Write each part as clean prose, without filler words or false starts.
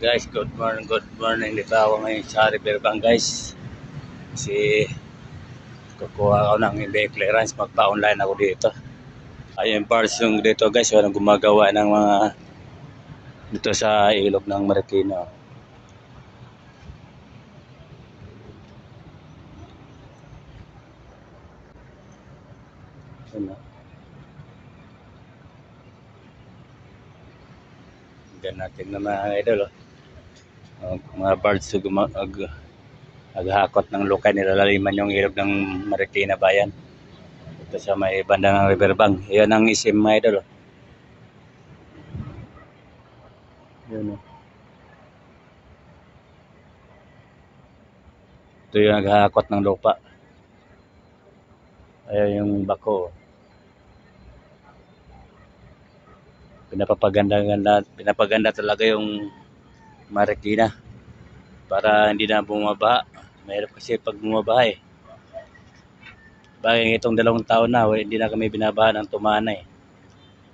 Guys, good morning. Dito ako ngayon sa Riverbank guys. Kasi kukuha ako ng hindi clearance, magpa-online ako dito. Ayun parts yung dito guys, walang gumagawa ng mga dito sa ilog ng Marikina. Ano? Diyan natin na mga idol. Mga birds naghahakot ng lukay, nilalaliman yung ilog ng Marikina bayan. Ito sa may banda ng Riverbank. Yan ang isim mga idol. Yun. Ito yung naghahakot ng lupa. Ayan yung bako. Pinapaganda talaga yung Marikina para hindi na bumabaha. Mahirap kasi pag bumabaha eh. Bagay itong 2 taon na, hindi na kami binabaha ng Tumana eh.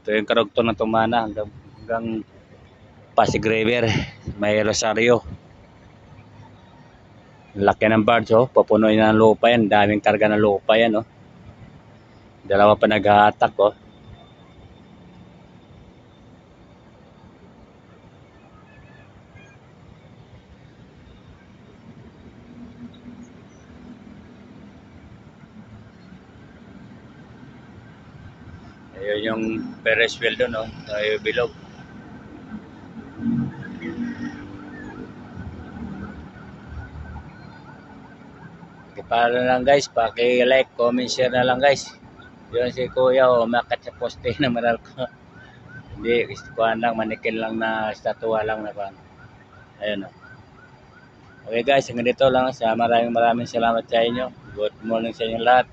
Ito yung karugtong ng Tumana hanggang Pasig River, may Rosario. Laki ng barge oh, papunuin na ng lupa yan, daming karga ng lupa yan oh. Dalawa pa naghahatak oh. Ayun yung Ferris wheel doon oh, tayo bilog. Para lang guys, paki-like, comment, share na lang guys. Yun si Kuya oh, umakat sa poste na maral ko. Hindi, kuhaan lang, manikin lang na statua lang na kuhaan. Ayun oh. Okay guys, hanggang dito lang. Maraming salamat sa inyo. Good morning sa inyo lahat.